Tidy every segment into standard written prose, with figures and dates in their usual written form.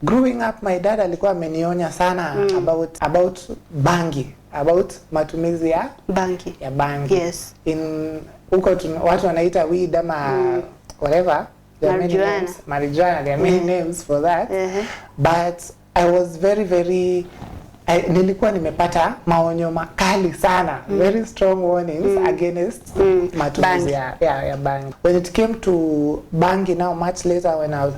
growing up my dad alikuwa amenionya sana about bangi, about matumizi ya bangi. Yes. In huko watu wanaita weed ama whatever. There are many names. Marijuana. There are many names for that. But I was very nilikuwa nimepata maonyo makali sana, very strong warnings against matumizi ya bangi. When it came to bangi now, much later, when I was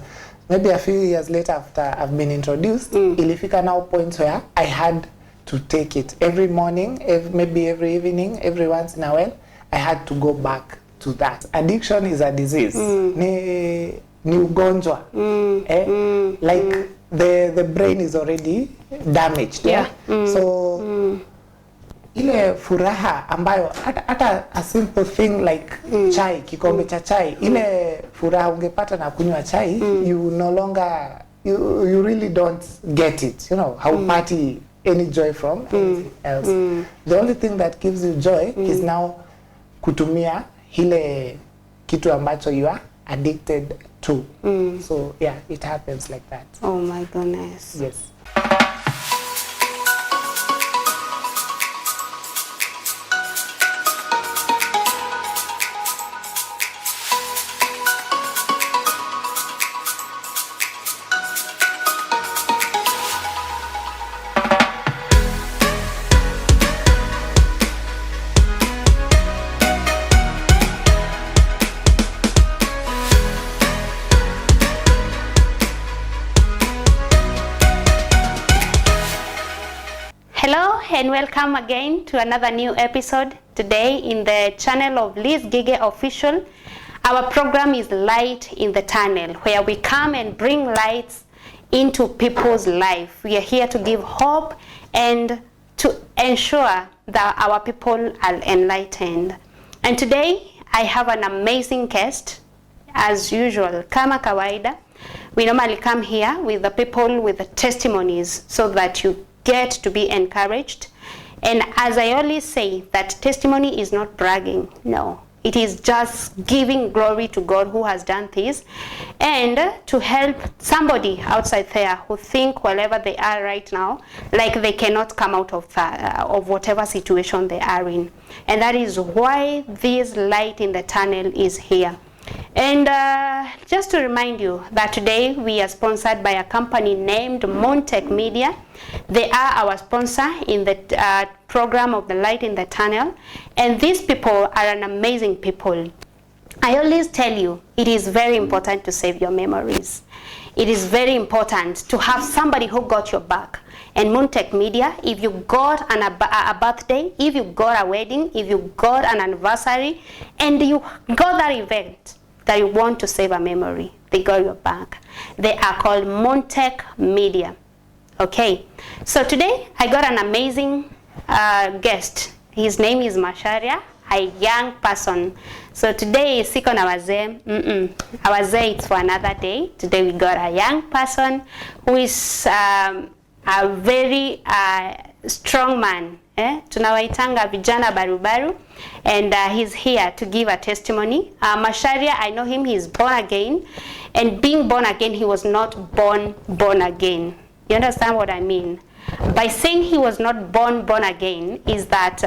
maybe a few years later after I've been introduced, ilifika now point where I had to take it every morning, maybe every evening, every once in a while. I had to go back to that. Addiction is a disease. Ni ugonjwa. Like the brain is already damaged. So ile furaha ambayo hata a simple thing like chai, kikombe cha chai, ile furaha ungepata na kunywa chai, you no longer, you really don't get it, you know, how party any joy from anything else. The only thing that gives you joy is now kutumia ile kitu ambacho you are addicted to. So yeah, it happens like that. Oh my goodness. Yes. Hello and welcome again to another new episode today in the channel of Liz Gige Official. Our program is Light in the Tunnel, where we come and bring lights into people's life. We are here to give hope and to ensure that our people are enlightened. And today I have an amazing guest. As usual, kama kawaida, we normally come here with the people with the testimonies so that you get to be encouraged. And as I always say, that testimony is not bragging. No, it is just giving glory to God who has done this, and to help somebody outside there who think wherever they are right now, like they cannot come out of whatever situation they are in. And that is why this light in the tunnel is here. And just to remind you that today we are sponsored by a company named Montech Media. They are our sponsor in the program of the Light in the Tunnel. And these people are an amazing people. I always tell you, it is very important to save your memories. It is very important to have somebody who got your back. And Montech Media, if you got a birthday, if you got a wedding, if you got an anniversary, and you got that event that you want to save a memory, they got your back. They are called Montech Media. Okay, so today I got an amazing guest. His name is Masharia, a young person. So today siko na wazee. Wazee it's for another day. Today we got a young person who is a very strong man. Tunawaitanga vijana barubaru, and he's here to give a testimony. Masharia, I know him, he's born again, and being born again, he was not born again. You understand what I mean? By saying he was not born again is that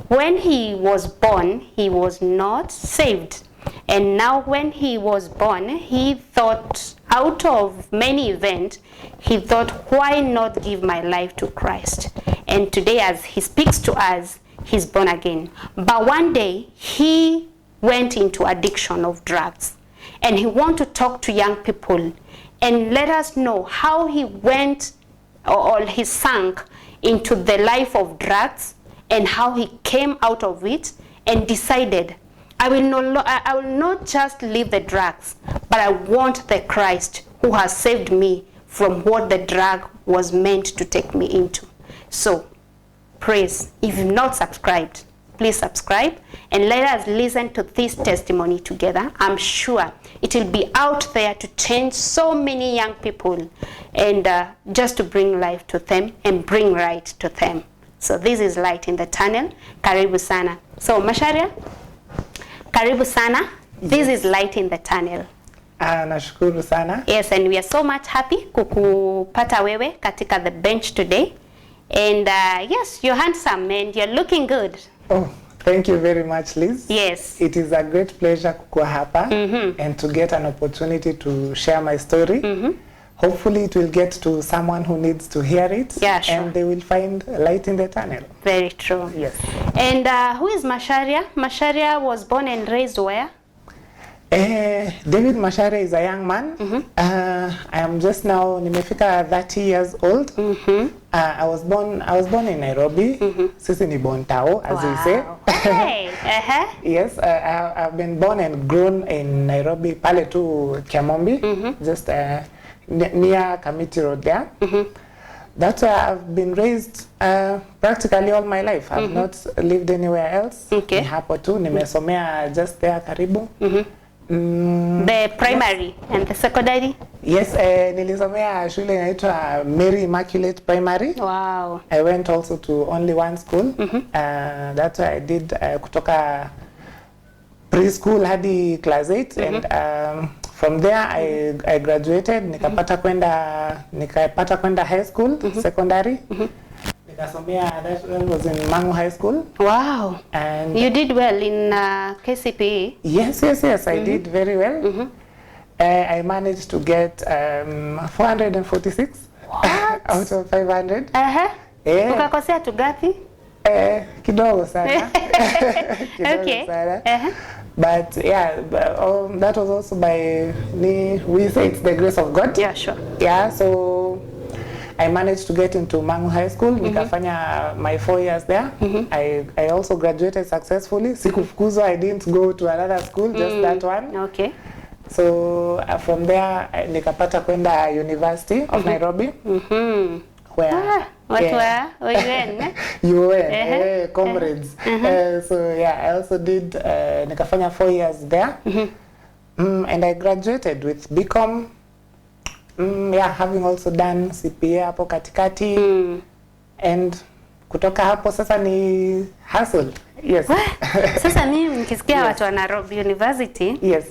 when he was born, he was not saved. And now when he was born, he thought, out of many events, he thought, why not give my life to Christ? And today, as he speaks to us, he's born again. But one day, he went into addiction of drugs. And he wants to talk to young people and let us know how he went or he sank into the life of drugs and how he came out of it and decided, I will not just leave the drugs, but I want the Christ who has saved me from what the drug was meant to take me into. So, praise. If you've not subscribed, please subscribe and let us listen to this testimony together. I'm sure it will be out there to change so many young people and just to bring life to them and bring light to them. So this is Light in the Tunnel. Karibu sana. So Masharia, karibu sana. This is Light in the Tunnel. Nashukuru sana. Yes, and we are so much happy kukupata wewe katika the bench today. And yes, you're handsome and you're looking good. Oh, thank you very much, Liz. Yes. It is a great pleasure kukua hapa and to get an opportunity to share my story. Hopefully it will get to someone who needs to hear it, yeah, sure. And they will find light in the tunnel. Very true. Yes. And who is Macharia? Macharia was born and raised where? David Macharia is a young man. I am just now nimefika 30 years old. I was born in Nairobi. Sisi ni Bontao, as we say. Hey. Yes, I've been born and grown in Nairobi, pale tu Kiamombi, just near Kamiti Road there. That's where I've been raised practically all my life. I've not lived anywhere else. Okay. Ni hapo tu nimesomea just there karibu. The primary and the secondary? Yes, nilisomea shule inaitwa Mary Immaculate Primary. Wow. I went also to only one school. That's why I did kutoka preschool hadi class 8 and from there I graduated, nikapata kwenda high school, secondary. Nikasomea that was in Mangu High School. Wow. And you did well in KCPE. Yes, I did very well. I managed to get 446 out of 500. Yeah. Ukakosea tugapi? Kidogo sana. Okay. Sana. But yeah, that was also by we say it's the grace of God. Yeah, sure. Yeah, so I managed to get into Mangu High School. Nikafanya my 4 years there. I also graduated successfully. Sikufukuzwa, I didn't go to another school, just that one. Okay. So from there nikapata kwenda University of Nairobi. Where you were comrades. So yeah, I also did nikafanya 4 years there. And I graduated with BCom. Yeah, having also done CPA hapo katikati. And kutoka hapo sasa ni hustle. Yes. Sasa mimi nikisikia watu wa Nairobi University, yes.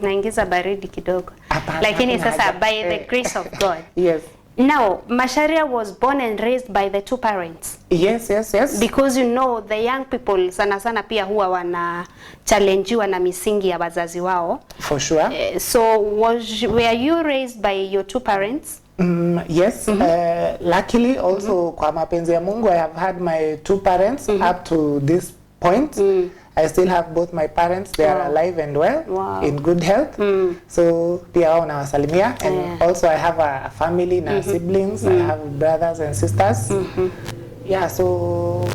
Naingiza baridi kidogo. Lakini sasa by the grace of God. Yes. Now, Macharia was born and raised by the two parents. Yes. Because you know the young people sana pia huwa wana challengewa na misingi ya wazazi wao. For sure. So were you raised by your two parents? Yes. Luckily also kwa mapenzi ya Mungu I have had my two parents up to this point. I still have both my parents. They are alive and well, in good health. So pia wao nawasalimia. And also I have a family na siblings. I have brothers and sisters. Yeah, so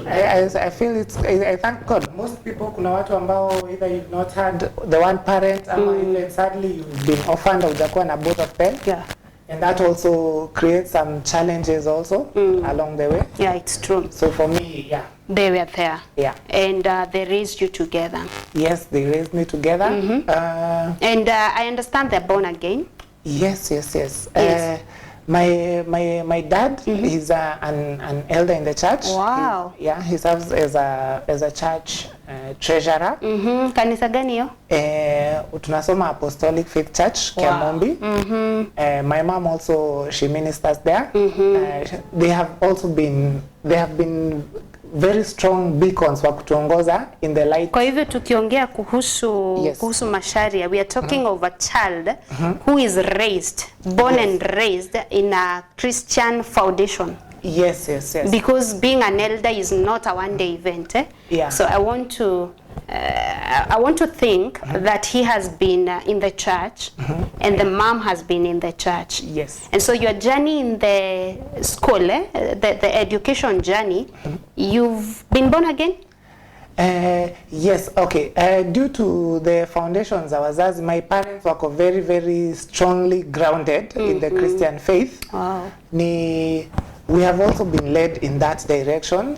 I feel I thank God. Most people kuna watu ambao either you've not had the one parent or even sadly you've been orphaned hujakuwa na both of them. Yeah. And that also creates some challenges also along the way. Yeah, it's true. So for me, yeah. They were there. Yeah. And they raised you together. Yes, they raised me together. And I understand they're born again. Yes. My dad is an elder in the church. Wow. He serves as a church treasurer. Kanisa gani hiyo? Tunasoma Apostolic Faith Church, Kiamombi. My mom also, she ministers there. They have been very strong beacons wa kutuongoza in the light. Kwa hivyo tukiongea kuhusu Macharia, we are talking of a child who is born and raised in a Christian foundation. Yes. Because being an elder is not a one-day event. Yeah. So I want to think that he has been in the church and the mom has been in the church. Yes. And so your journey in the school, the education journey, you've been born again? Yes, okay. Due to the foundations I was as my parents were very, very strongly grounded in the Christian faith. Wow. We have also been led in that direction.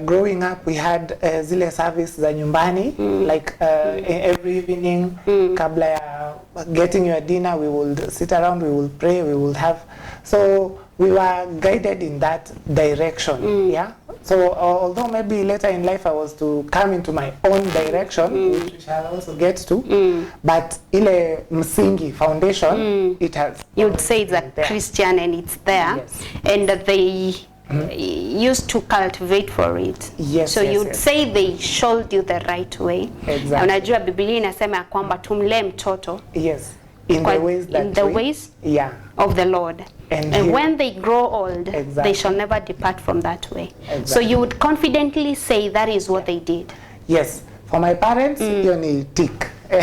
Growing up, we had zile service za nyumbani, like every evening, kabla ya getting your dinner, we would sit around, we would pray, we would have. So we were guided in that direction. Yeah. So although maybe later in life I was to come into my own direction, which we shall also get to, but ile msingi foundation, it has. You would say it's a Christian and it's there, yes. And that they used to cultivate for it. Yes, so yes, you'd yes. say they showed you the right way. Exactly. Unajua Biblia inasema kwamba tumlee mtoto. Yes. In the ways that in the ways yeah. of the Lord. And when they grow old, exactly. they shall never depart from that way. Exactly. So you would confidently say that is what they did. Yes. For my parents, you need tick. Wow.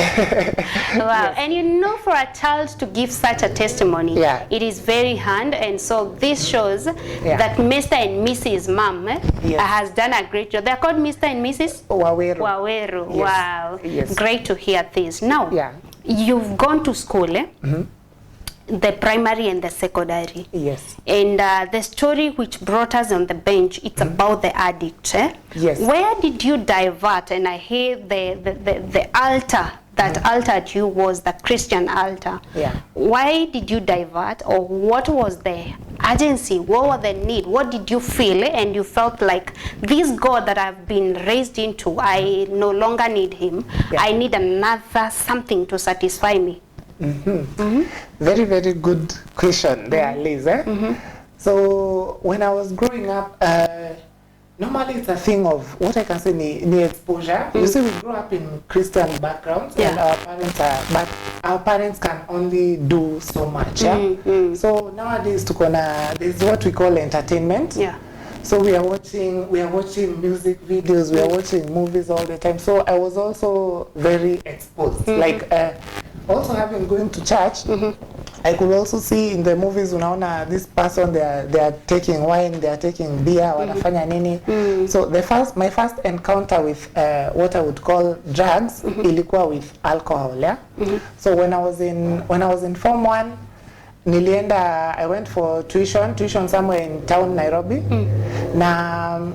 Yes. And you know, for a child to give such a testimony, yeah. it is very hard. And so this shows that Mr. and Mrs. Mom has done a great job. They're called Mr. and Mrs. Waweru. Waweru. Yes. Wow. Yes. Great to hear this. Now, you've gone to school, the primary and the secondary. Yes. And the story which brought us on the bench, it's about the addict. Yes. Where did you divert? And I hear the altar that altered you was the Christian altar. Yeah. Why did you divert, or what was the urgency? What was the need? What did you feel? And you felt like this God that I've been raised into, I no longer need him. Yeah. I need another something to satisfy me. Very, very good question there, Liz. So when I was growing up, normally it's a thing of what I can say ni exposure. You see, we grew up in Christian backgrounds, and our parents but our parents can only do so much. So nowadays, there's what we call entertainment. Yeah. So we are watching music videos, we are watching movies all the time. So I was also very exposed. Like also having going to church, I could also see in the movies, unaona this person, they are taking wine, they are taking beer, wanafanya nini. So my first encounter with what I would call drugs, ilikuwa with alcohol. Yeah. So when I was in Form 1, I went for tuition somewhere in town Nairobi. Na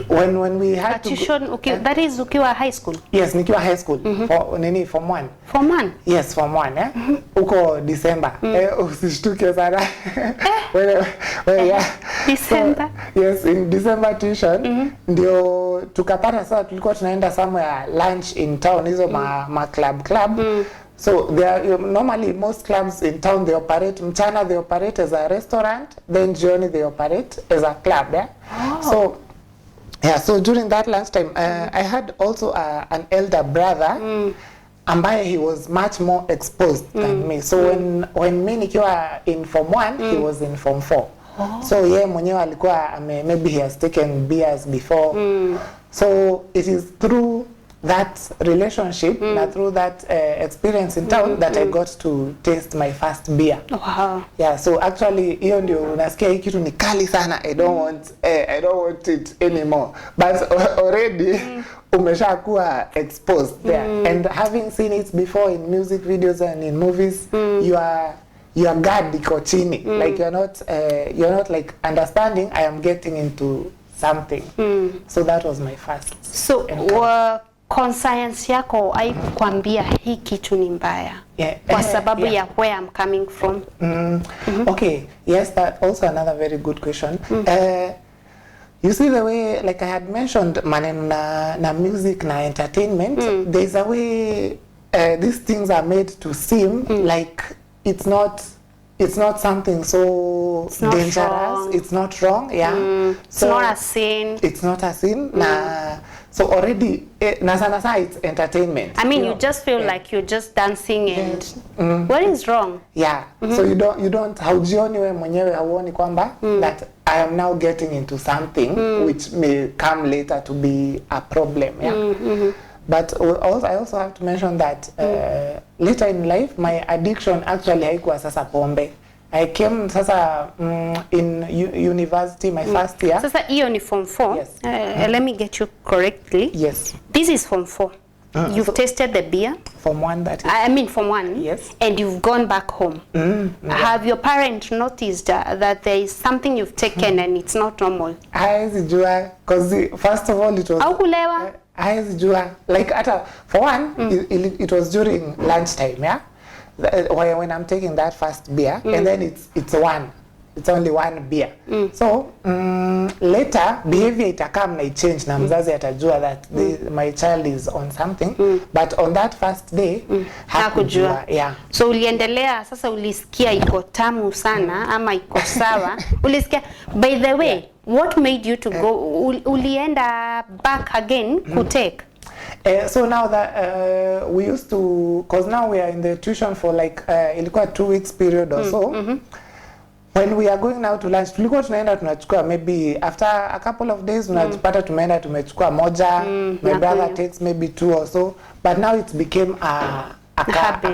when we had tuition, that is ukiwa high school. Yes, nikiwa high school. Form 1. Form 1. Yes, Form 1 uko December. Usishtuke sana. December. So, yes, in December tuition ndio tukapata sasa tulikuwa tunaenda somewhere lunch in town, hizo ma club. So normally most clubs in town, they operate mchana, they operate as a restaurant, then jioni they operate as a club. Yeah. Oh. So during that lunchtime, I had also an elder brother, ambaye he was much more exposed than me. So when me nikiwa in Form 1, he was in Form 4. So yeye mwenyewe alikuwa maybe he has taken beers before. So it is through that relationship, through that experience in town, that I got to taste my first beer. Wow. Yeah, so actually hiyo ndio unasikia hii kitu ni kali sana. I don't want it anymore. But already umeshakuwa exposed there. And having seen it before in music videos and in movies, your guard iko chini. Like you're not like understanding I am getting into something. So that was my first. So conscience yako haikukwambia hii kitu ni mbaya kwa sababu ya where I'm coming from? Okay, yes, that also another very good question. You see the way, like I had mentioned, maneno na music na entertainment, there's a way these things are made to seem like it's not something so dangerous. Wrong. It's not wrong. Yeah. It's not a sin. It's not a sin. So already, na sana it's entertainment. I mean, you just feel like you're just dancing and what is wrong? Yeah. So you don't haujioni we mwenyewe hauoni kwamba that I am now getting into something which may come later to be a problem. Yeah. But I also have to mention that later in life, my addiction actually haikuwa sasa pombe. I came sasa in university, my first year. Sasa hiyo ni Form 4. Yes. Let me get you correctly. Yes. This is Form 4. You've tasted the beer. Form 1, that is. I mean Form 1. Yes. And you've gone back home. Have your parents noticed that there is something you've taken and it's not normal? Haizijua, because first of all it was. Au kulewa? Haizijua. Like for one, it was during lunchtime, yeah. When I'm taking that first beer, and then it's 1. it's only one beer. So later behavior itakam na change na mzazi atajua that my child is on something, but on that first day hakujua. Yeah. So uliendelea sasa, ulisikia iko tamu sana ama iko sawa? Ulisikia, by the way, what made you to go, ulienda back again kutake? So now that we used to, cause now we are in the tuition for like ilikuwa 2 weeks period or so. When we are going now to lunch, tulikuwa tunaenda tunachukua maybe after a couple of days unajipata tumeenda tumechukua moja, my brother takes maybe 2 or so, but now it became a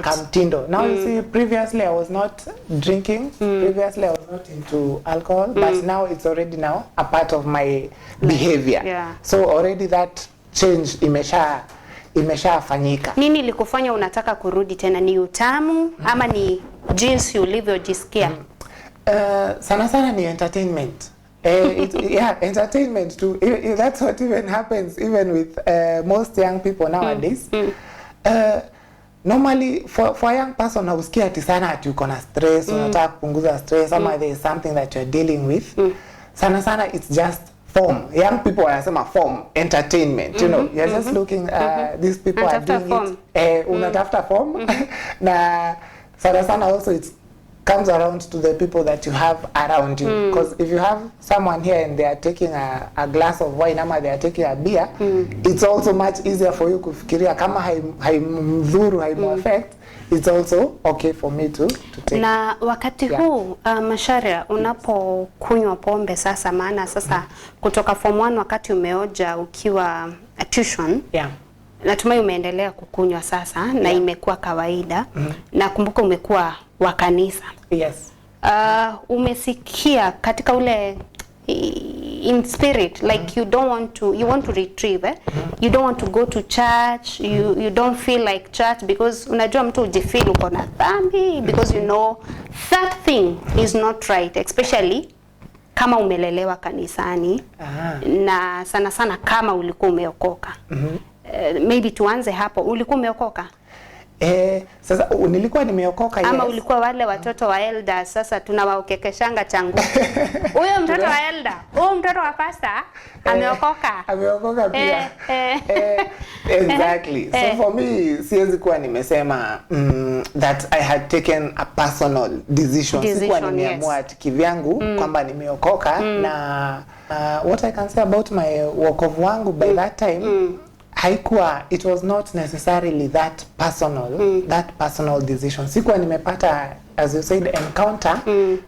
kamtindo. Now you see, previously I was not drinking, previously I was not into alcohol, but now it's already now a part of my behavior. Yeah. So already that change imeshafanyika. Nini ilikufanya unataka kurudi tena? Ni utamu ama ni jinsi ulivyojisikia? Sana sana ni entertainment. Yeah, entertainment too. That's what even happens even with most young people nowadays. Normally for a young person hausikia ati sana ati uko na stress, unataka kupunguza stress ama there is something that you're dealing with. Sana sana it's just form. Young people wanasema form, entertainment, you know. You're just looking these people are doing it. Unatafuta form. Na sana sana also it comes around to the people that you have around you, because if you have someone here and they are taking a glass of wine ama they are taking a beer, it's also much easier for you kufikiria kama haimdhuru, haimuaffect, it's also okay for me to take. Na wakati huu Macharia, unapokunywa pombe sasa, maana sasa kutoka form 1 wakati umeoja ukiwa tuition, natumai umeendelea kukunywa sasa na imekuwa kawaida, na kumbuka umekuwa wa kanisa. Yes. Umesikia katika ule in spirit, like you want to retrieve, you don't want to go to church, you don't feel like church because unajua mtu ujifeel uko na dhambi, because you know that thing is not right, especially kama umelelewa kanisani. Na sana sana kama ulikuwa umeokoka. Maybe tuanze hapo, ulikuwa umeokoka? Sasa nilikuwa nimeokoka, yes. Ama ulikuwa wale watoto wa elder sasa tunawaokekeshanga changu. Huyo mtoto wa elder, huyo mtoto wa pastor ameokoka. Ameokoka pia. Exactly. So for me siwezi kuwa nimesema that I had taken a personal decision. Sikuwa nimeamua kivyangu kwamba nimeokoka. Na what I can say about my wokovu wangu by that time, haikuwa, it was not necessarily that personal decision. Sikuwa nimepata, as you said, encounter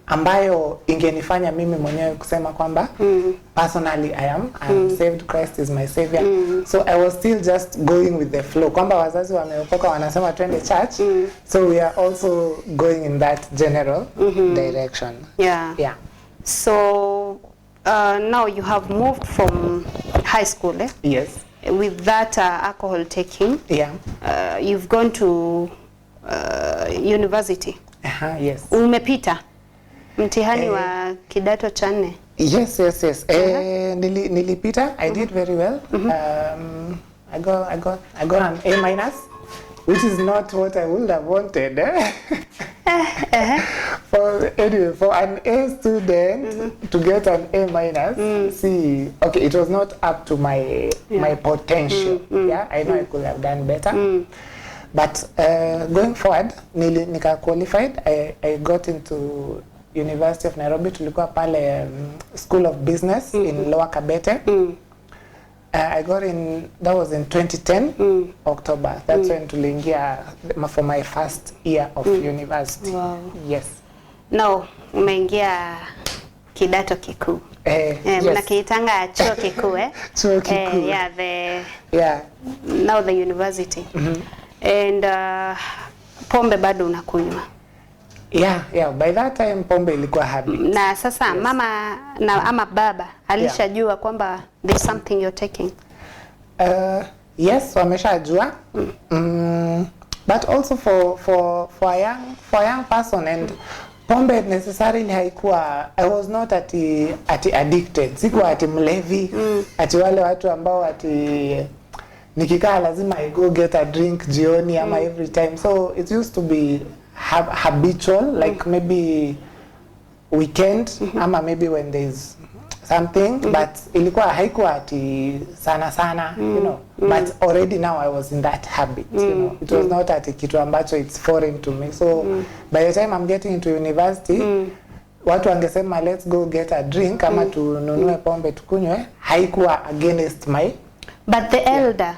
ambayo ingenifanya mimi mwenyewe kusema kwamba personally I am saved, Christ is my savior. So I was still just going with the flow. Kwamba wazazi wameokoka wanasema twende church, so we are also going in that general direction. Yeah. So now you have moved from high school, Yes. With that alcohol taking, you've gone to university. Yes. Umepita mtihani wa kidato cha 4? Yes. Nilipita. I did very well. I got an A-, which is not what I would have wanted. For an A student to get an A-, see, okay, it was not up to my potential. I know I could have done better. But going forward, nika qualified. I got into University of Nairobi. Tulikuwa pale School of Business in Lower Kabete. I got in, that was in 2010, October. That's when tuliingia for my first year of university. Wow. Yes. Now, umeingia kidato kikuu. Mnakiitanga chuo kikuu, Chuo kikuu. Now the university. And pombe bado unakunywa? Yeah. By that time pombe ilikuwa habit. Na sasa mama ama baba alishajua kwamba there's something you're taking? Yes, wameshajua. But also for a young person, and pombe necessarily haikuwa, I was not ati addicted. Sikuwa ati mlevi, ati wale watu ambao ati nikikaa lazima I go get a drink jioni ama every time. So it used to be habitual, like maybe weekend ama maybe when there's something but ilikuwa haikuwa ati sana you know, but already now I was in that habit, you know. It was not ati kitu ambacho it's foreign to me. So by the time I'm getting into university, watu wangesema let's go get a drink ama tununue pombe tukunywe, haikuwa against my. But the elder,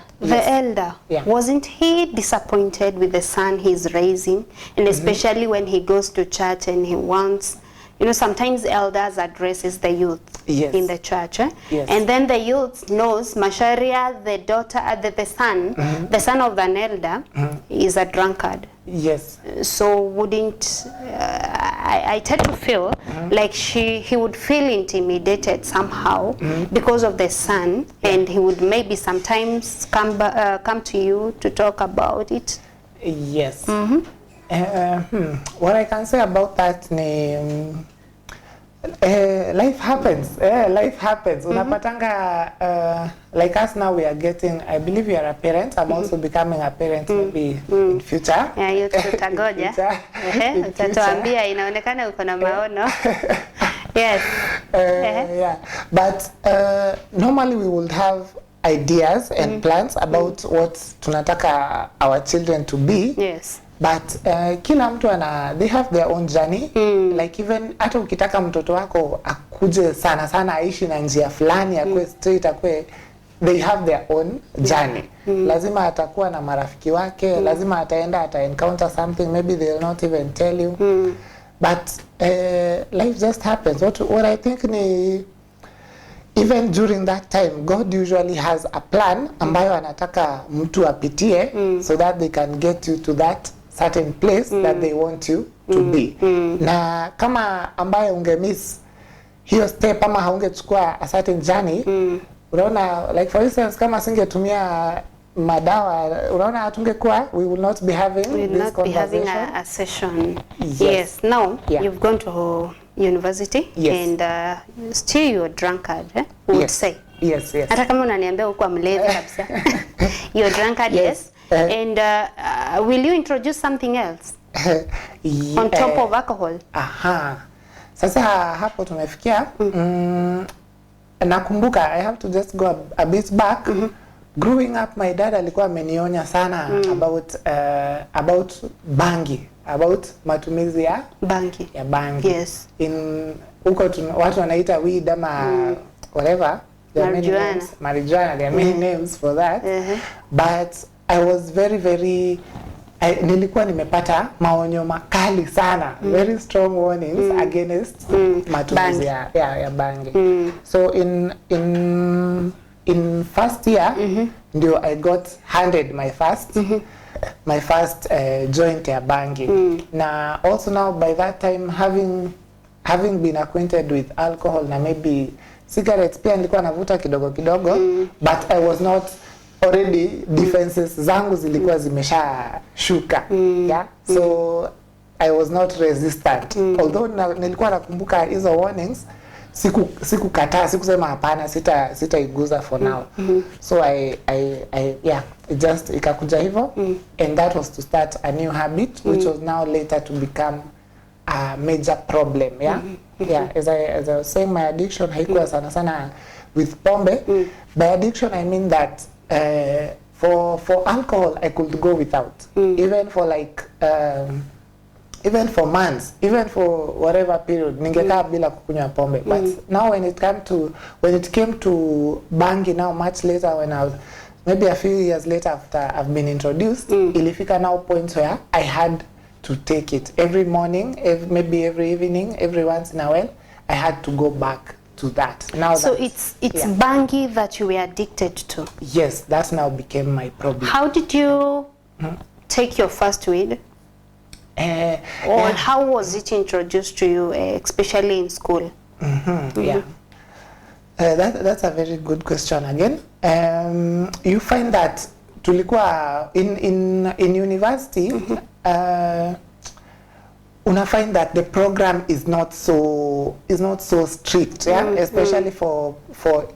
wasn't he disappointed with the son he's raising? And especially when he goes to church and he wants, you know, sometimes elders addresses the youth in the church. And then the youth knows, Masharia, the daughter, the son, the son of an elder is a drunkard. Yes. So wouldn't, I tend to feel like he would feel intimidated somehow because of the son, and he would maybe sometimes come to you to talk about it. Yes. What I can say about that, life happens. Life happens. Unapatanga, like us now, we are getting, I believe you are a parent. I'm also becoming a parent maybe in future. Yeah, you tutagoja. Utatuambia inaonekana uko na maono. Yes. Yeah. But normally we would have ideas and plans about what tunataka our children to be. Yes. But kila mtu they have their own journey. Like even hata ukitaka mtoto wako akuje sana aishi na njia fulani akue straight akue, they have their own journey. Lazima atakuwa na marafiki wake, lazima ataenda encounter something maybe they'll not even tell you. But life just happens. What I think ni, even during that time, God usually has a plan ambayo anataka mtu apitie so that they can get you to that certain place that they want you to be. Na kama ambayo ungemiss hiyo step ama haungechukua a certain journey, unaona, like for instance, kama singetumia madawa, unaona hatungekuwa, we will not be having this conversation. A session. Yes. Now you've gone to university and still you're a drunkard, would say. Yes. Hata kama unaniambia uko mlevi kabisa. You're a drunkard, yes. And will you introduce something else on top of alcohol? Sasa hapo tumefikia. Nakumbuka, I have to just go a bit back. Growing up, my dad alikuwa amenionya sana about bangi, about matumizi ya bangi. Yes. In huko watu wanaita weed ama whatever. There are many names. Marijuana. There are many names for that. But I was very nilikuwa nimepata maonyo makali sana, very strong warnings against matumizi ya bangi. So in first year ndio I got handed my first joint ya bangi. Na also now by that time having been acquainted with alcohol na maybe cigarettes pia nilikuwa navuta kidogo but I was not already, defenses zangu zilikuwa zimesha shuka. So I was not resistant. Although nilikuwa nakumbuka hizo warnings, sikukataa, sikusema hapana, sitaiguza for now. So I just ikakuja hivyo, and that was to start a new habit which was now later to become a major problem. As I was saying, my addiction haikuwa sana with pombe. By addiction I mean that for alcohol I could go without, even for like even for months, even for whatever period, ningekaa bila kukunywa pombe. But now when it came to bangi, now much later, when I was maybe a few years later after I've been introduced, ilifika now point where I had to take it every morning, maybe every evening, every once in a while. I had to go back to that. Now so it's bangi that you were addicted to. Yes, that now became my problem. How did you take your first weed? Or how was it introduced to you, especially in school? That's a very good question again. You find that tulikuwa in university, una find that the program is not so strict, especially for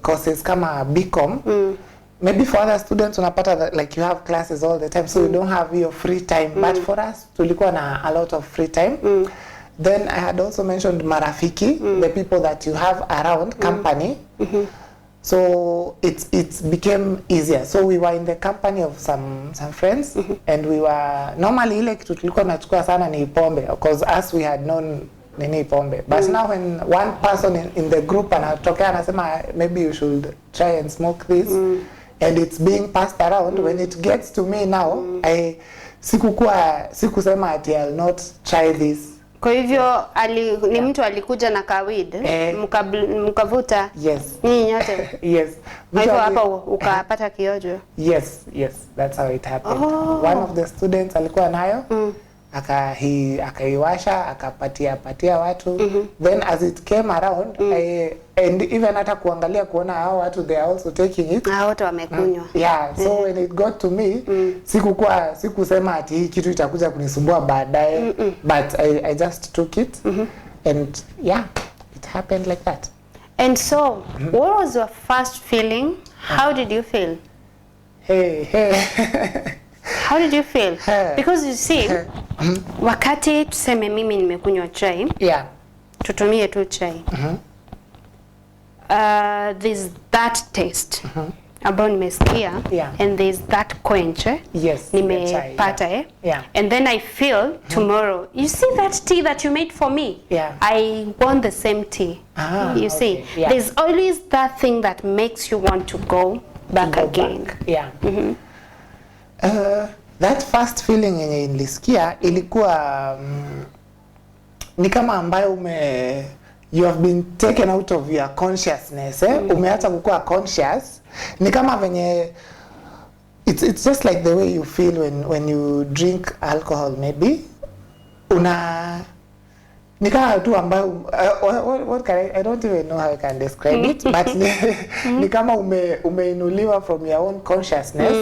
courses kama BCom. Maybe for other students unapata that like you have classes all the time, so you don't have your free time. But for us tulikuwa na a lot of free time. Then I had also mentioned marafiki, the people that you have around, company. So it became easier. So we were in the company of some friends, and we were normally ile kitu tulikuwa tunachukua sana ni pombe, because us we had known nini pombe. But now when one person in the group anatokea anasema maybe you should try and smoke this, and it's being passed around, when it gets to me now, sikusema ati I'll not try this. Kwa hivyo ni mtu alikuja na kawid, mkavuta. Yes. Nyinyi nyote. Yes. Kwa hivyo hapa ukapata kiojo. Yes, that's how it happened. One of the students alikuwa nayo, akaiwasha, akapatia watu. Then as it came around, and even hata kuangalia kuona hao watu they are also taking it. Wote wamekunywa. Yeah, so when it got to me, sikusema ati hii kitu itakuja kunisumbua baadaye, but I just took it, and yeah, it happened like that. And so, what was your first feeling? How did you feel? Hey. How did you feel? Because you see, wakati tuseme mimi nimekunywa chai, tutumie tu chai. There's that taste. Ambao nimesikia, and there's that quench, nimepata, and then I feel tomorrow, you see that tea that you made for me, I want the same tea. You see, there's always that thing that makes you want to go back again. That first feeling yenye nilisikia ilikuwa ni kama ambayo you have been taken out of your consciousness, umeacha kukua conscious. Ni kama venye it's just like the way you feel when you drink alcohol maybe. Ni kama tu ambayo what can I don't even know how I can describe it, but ni kama umeinuliwa from your own consciousness.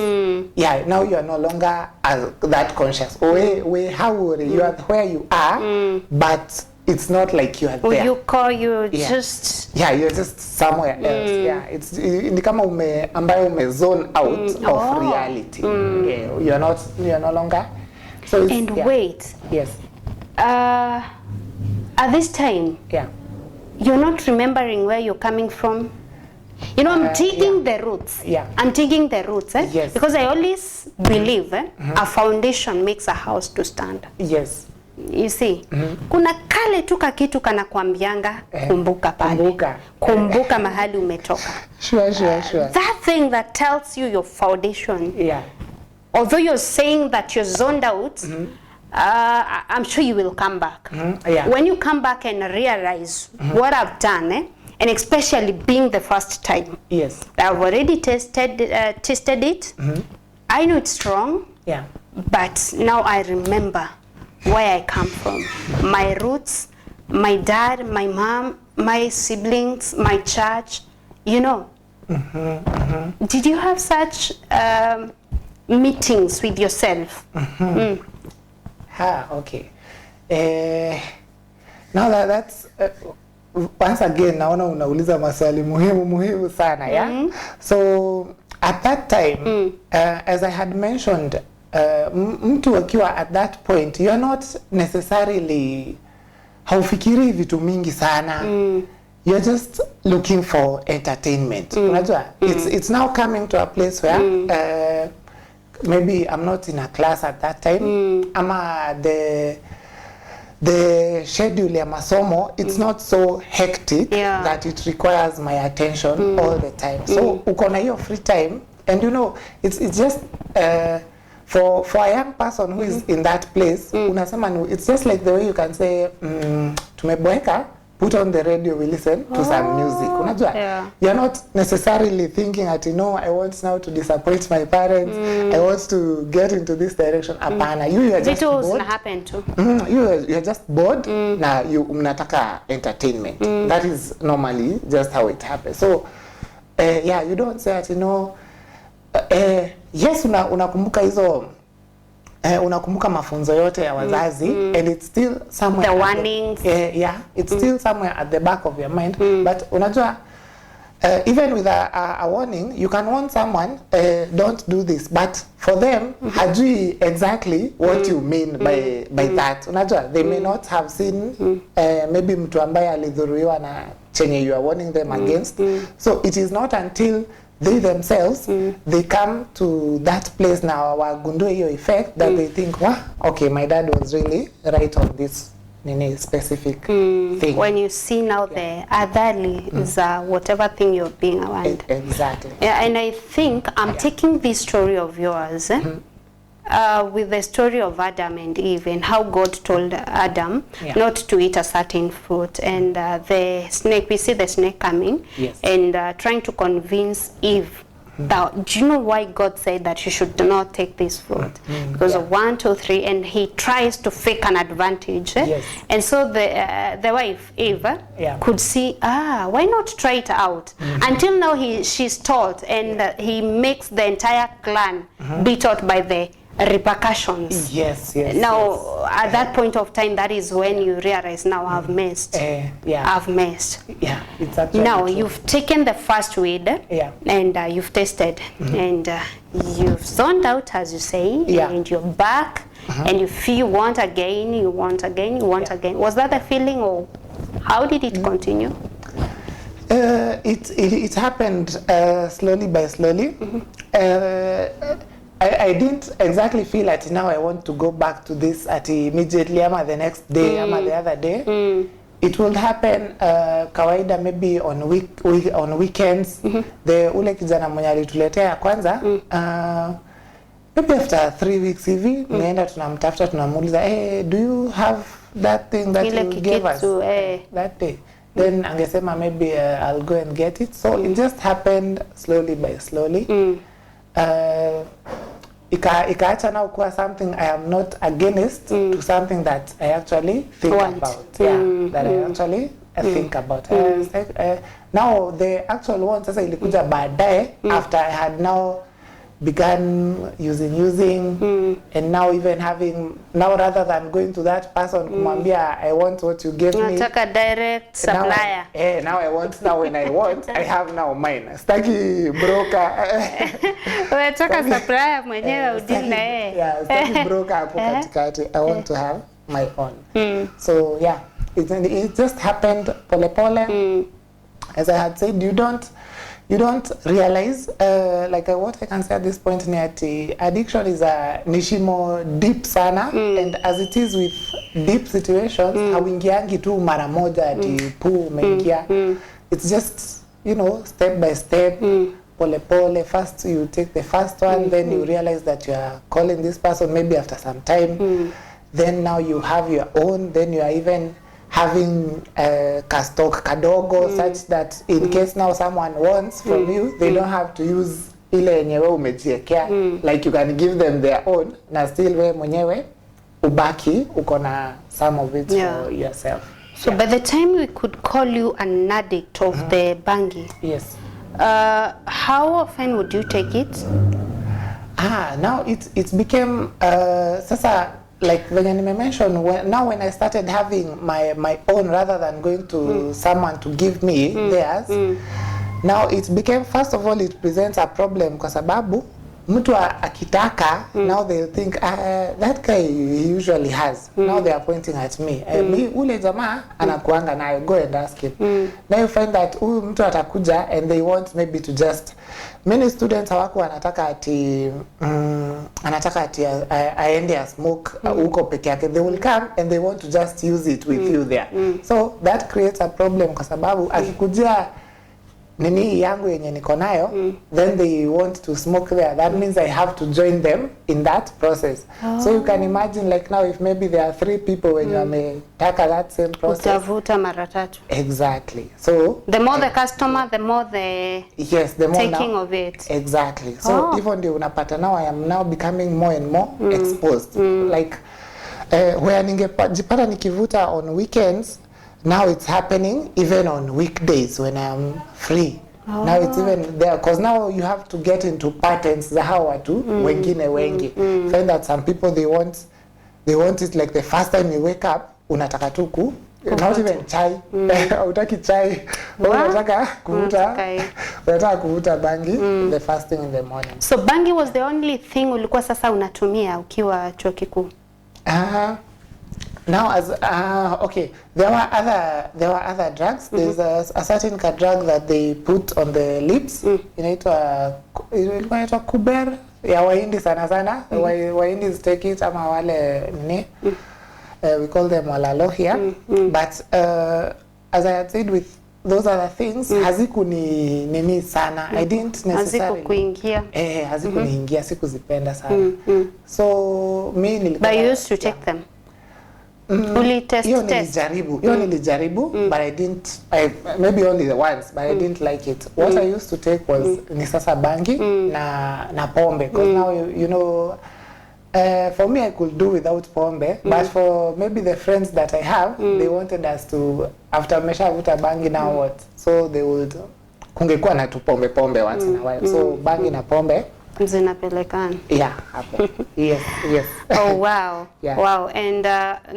Yeah, now you are no longer that conscious. You are where you are, but it's not like you are there. You're just somewhere else. It's ni kama ambayo zone out of reality. You're no longer. So it's, wait. Yes. At this time, you're not remembering where you're coming from. You know, I'm digging the roots. I'm digging the roots, Yes. Because I always believe a foundation makes a house to stand. Yes. You see, kuna kale tu kakitu kana kuambianga, kumbuka pale. Kumbuka mahali umetoka. Sure. That thing that tells you your foundation. Although you're saying that you're zoned out, I'm sure you will come back. When you come back and realize what I've done, and especially being the first time. Yes. I've already tested it. I know it's wrong. But now I remember where I come from. My roots, my dad, my mom, my siblings, my church, you know. Did you have such meetings with yourself? Okay. Now that's once again naona unauliza maswali muhimu sana, So at that time, as I had mentioned, mtu akiwa at that point, you're not necessarily haufikiri vitu mingi sana. You're just looking for entertainment. Unajua, it's now coming to a place where maybe I'm not in a class at that time. Ama the schedule ya masomo, it's not so hectic that it requires my attention all the time. So uko na hiyo free time, and you know, it's just for a young person who is in that place, unasema it's just like the way you can say tumeboeka, put on the radio, we listen to some music. Unajua, you're not necessarily thinking that, you know, I want now to disappoint my parents, I want to get into this direction. Apana, you are just bored. Happen too. You're just bored. Na you mnataka entertainment. That is normally just how it happens. So you don't say that, you know, yes, unakumbuka hizo unakumbuka mafunzo yote ya wazazi, and it's still somewhere the warnings, it's still somewhere at the back of your mind, but unajua even with a warning, you can warn someone, don't do this, but for them, hajui exactly what you mean by that. Unajua, they may not have seen maybe mtu ambaye alidhuriwa na chenye you are warning them against. So it is not until they themselves they come to that place now wagundue hiyo effect that they think, wow, okay, my dad was really right on this specific thing. When you see now the otherly is whatever thing you're being around. Exactly. Yeah, and I think I'm taking this story of yours with the story of Adam and Eve and how God told Adam not to eat a certain fruit, and the snake, we see the snake coming and trying to convince Eve. That, do you know why God said that you should not take this fruit? Because of 1, 2, 3, and he tries to fake an advantage. And so the wife, Eve, could see, why not try it out? Until now she's taught, and he makes the entire clan be taught by the repercussions. Now, at that point of time, that is when you realize, now I've messed. I've messed. It's actually now true. You've taken the first weed and you've tasted and you've zoned out, as you say, and you're back and you feel you want again, you want again, you want again. Was that the feeling, or how did it continue? It happened slowly by slowly. I didn't exactly feel that now I want to go back to this at immediately ama the next day ama the other day. It will happen kawaida maybe on weekends. The ule kijana mwenye alituletea ya kwanza maybe after 3 weeks hivi nienda tunamtafuta tunamuuliza, hey, do you have that thing that you gave us that day? Then angesema maybe I'll go and get it. So it just happened slowly by slowly. Ikaacha now kuwa something I am not against to something that I actually think about. That I actually think about. Now the actual one sasa ilikuja baadaye after I had now began using and now even having, now rather than going to that person kumwambia I want what you gave me, nataka direct supplier. Now I want, now when I want I have now mine. Staki broker. Unataka supplier mwenyewe udili na yeye. Staki broker hapo katikati. I want to have my own. So it just happened pole pole. As I had said, you don't realize, like what I can say at this point, addiction is a nishimo deep sana, and as it is with deep situations, hauingiangi tu mara moja ati puu umeingia. It's just, step by step, pole pole. First you take the first one, then you realize that you are calling this person maybe after some time. Then now you have your own, then you are even having a stock kadogo such that in case now someone wants from you, they don't have to use ile yenyewe umejiekea. Like you can give them their own na still we mwenyewe ubaki ukona some of it for yourself. So by the time we could call you an addict of the bangi, how often would you take it? Now it became sasa, like when I mentioned, when I started having my own rather than going to someone to give me theirs, now it became, first of all, it presents a problem kwa sababu mtu akitaka, now they think that guy he usually has. Now they are pointing at me. Me ule jamaa anakuanga nayo, go and ask him. Now you find that huyu mtu atakuja and they want maybe to just, many students hawaku anataka ati aende a smoke uko peke yake. They will come and they want to just use it with you there. So that creates a problem kwa sababu akikujia nini yangu yenye niko nayo, then they want to smoke there. That means I have to join them in that process. So you can imagine, like now, if maybe there are 3 people when you wametaka that same process. Utavuta mara tatu. Exactly. So the more the customer, the more the more taking now, of it. Exactly. So even ndio unapata now I am now becoming more and more exposed. Like where ningejipata nikivuta on weekends, now it's happening even on weekdays when I'm free. Now it's even there because now you have to get into patterns za hawa watu wengine wengi. Find that some people they want it like the first time you wake up unataka tu not even chai. Hautaki chai. Unataka kuvuta bangi the first thing in the morning. So bangi was the only thing ulikuwa sasa unatumia ukiwa chuo kikuu? Now as okay, there were other drugs. There's a certain drug that they put on the lips. Inaitwa kuber ya Wahindi sana. Wahindi take it ama wale nini. We call them walalohia. But as I had said, with those other things, haziku ni nini sana. I didn't necessarily. Haziku kuingia. Haziku niingia, sikuzipenda sana. So me nilikuwa. But you used to take them. Hiyo nilijaribu, but I didn't. Maybe only the once, but I didn't like it. What I used to take was ni sasa bangi na pombe, because now you know. For me, I could do without pombe, but for maybe the friends that I have, they wanted us to, after meshavuta bangi, now what? So they would, kungekuwa na tu pombe once in a while. So bangi na pombe zinapelekana. Yeah, happen. Yes. Oh wow. Yeah. Wow. And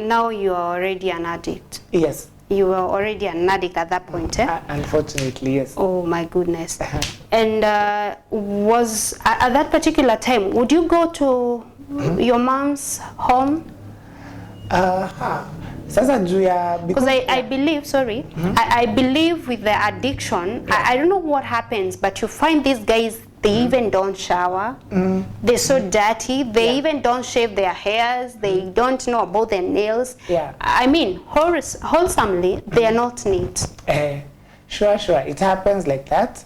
now you are already an addict. Yes. You were already an addict at that point, eh? Unfortunately, yes. Oh my goodness. And was at that particular time, would you go to your mom's home? Sasa juu ya, because I believe, sorry, I believe with the addiction, I don't know what happens, but you find these guys, they even don't shower. They're so dirty. They even don't shave their hairs. They don't know about their nails. I mean, wholesomely, they are not neat. Sure. It happens like that.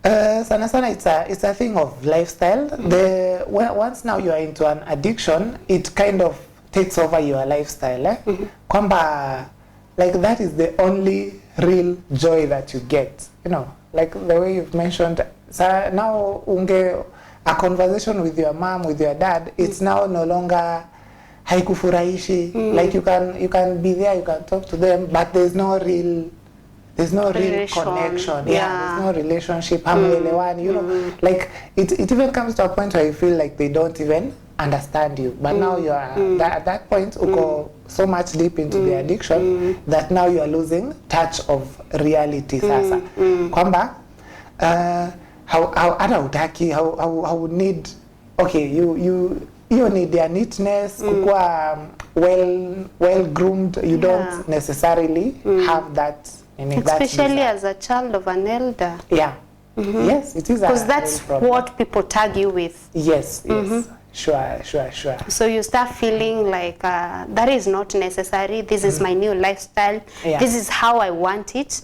Sana, it's a thing of lifestyle. Once now you are into an addiction, it kind of takes over your lifestyle. Kwamba, like that is the only real joy that you get. You know, like the way you've mentioned. So now a conversation with your mom, with your dad, it's now no longer haikufurahishi. Like you can be there, you can talk to them, but there's no real connection. There's no relationship. You know, like it even comes to a point where you feel like they don't even understand you. But now you are at that point, uko so much deep into the addiction that now you are losing touch of reality. Sasa kwamba how would need, okay, you need their neatness, kukua well groomed. You don't necessarily have that. Especially as a child of an elder. Yeah. Yes, it is. Because that's what people tag you with. Yes. Sure. So you start feeling like that is not necessary. This is my new lifestyle. This is how I want it.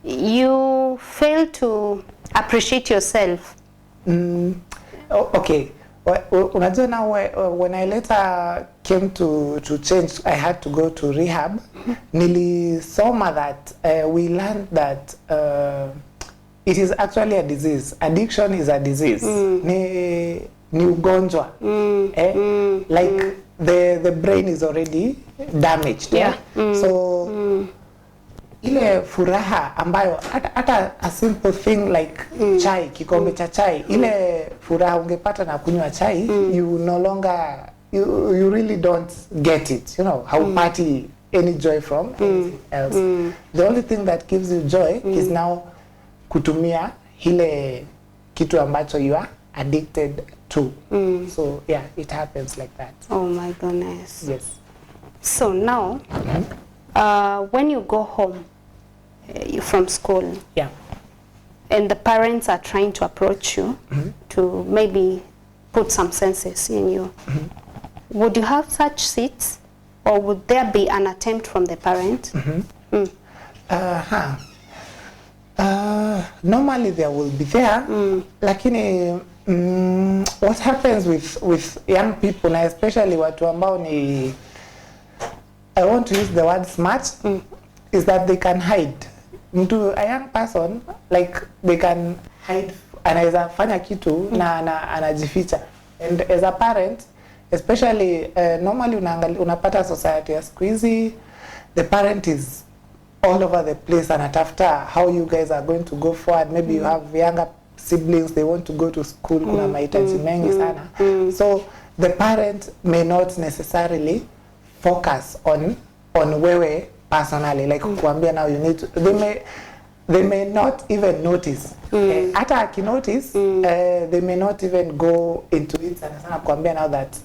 You fail to appreciate yourself. Okay. Unajua now when I later came to change, I had to go to rehab. Nilisoma that we learned that it is actually a disease. Addiction is a disease. Ni ugonjwa. Like the brain is already damaged. So ile furaha ambayo hata a simple thing like chai, kikombe cha chai, ile furaha ungepata na kunywa chai, you no longer, you really don't get it, you know, how party any joy from anything else. The only thing that gives you joy is now kutumia ile kitu ambacho you are addicted to. So yeah, it happens like that. Oh my goodness. Yes. So now when you go home from school, and the parents are trying to approach you to maybe put some senses in you, would you have such seats, or would there be an attempt from the parent? Normally there will be there, lakini what happens with young people, and especially watu ambao ni, I want to use the word smart, is that they can hide. A young person, like, they can hide, anaweza fanya kitu na anajificha. And as a parent, especially normally unapata society ya siku hizi, the parent is all over the place, anatafuta how you guys are going to go forward. Maybe you have younger siblings, they want to go to school, kuna mahitaji mengi sana. So the parent may not necessarily focus on wewe personally, like kuambia now you need to, they may not even notice. Hata akinotice, they may not even go into it sana kuambia now that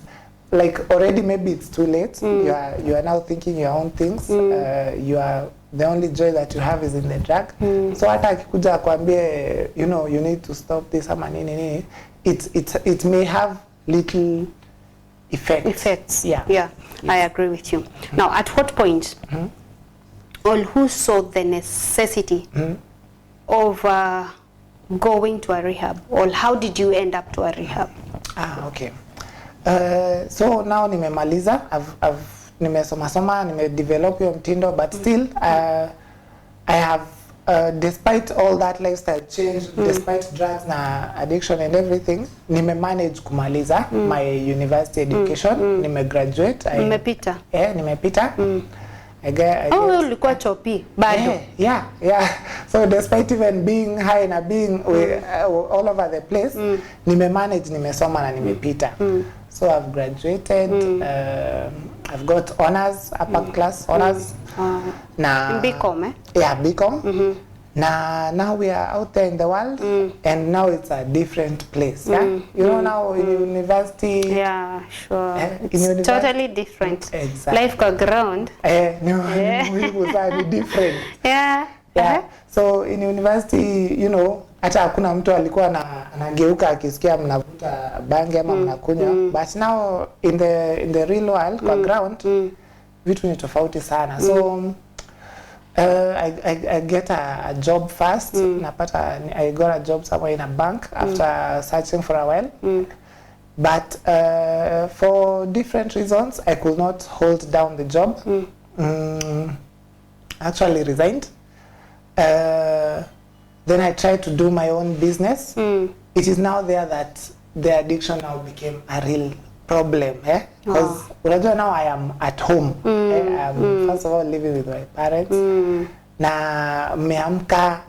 like already maybe it's too late. You are now thinking your own things. You are the only joy that you have is in the drug. So hata akikuja kuambia you know you need to stop this ama nini, it may have little effects. Yeah. I agree with you. Now, at what point, or who saw the necessity of going to a rehab, or how did you end up to a rehab? Okay. So now nimemaliza, nimesoma, nimedevelop your mtindo, but still I have despite all that lifestyle change, despite drugs na addiction and everything, manage kumaliza my university education. Graduate. Nimepita. Nimepita. Ulikuwa chopi bado. Yeah. So despite even being high na being all over the place, manage, nimesoma na nimepita. So I've graduated. I've got honors, upper class honors. Na BCom, Yeah, BCom. Now we are out there in the world, and now it's a different place. You know, now in university. Yeah, sure. It's totally different. Exactly. Life got ground. We was different. Yeah. So in university, you know, hata hakuna mtu alikuwa anageuka akisikia mnavuta bangi ama mnakunywa. But now in the real world, kwa ground, vitu ni tofauti sana. So I get a job first. I got a job somewhere in a bank after searching for a while. But for different reasons, I could not hold down the job. Actually resigned. Then I tried to do my own business. It is now there that the addiction now became a real problem. Because now I am at home. I'm first of all living with my parents. Na meamka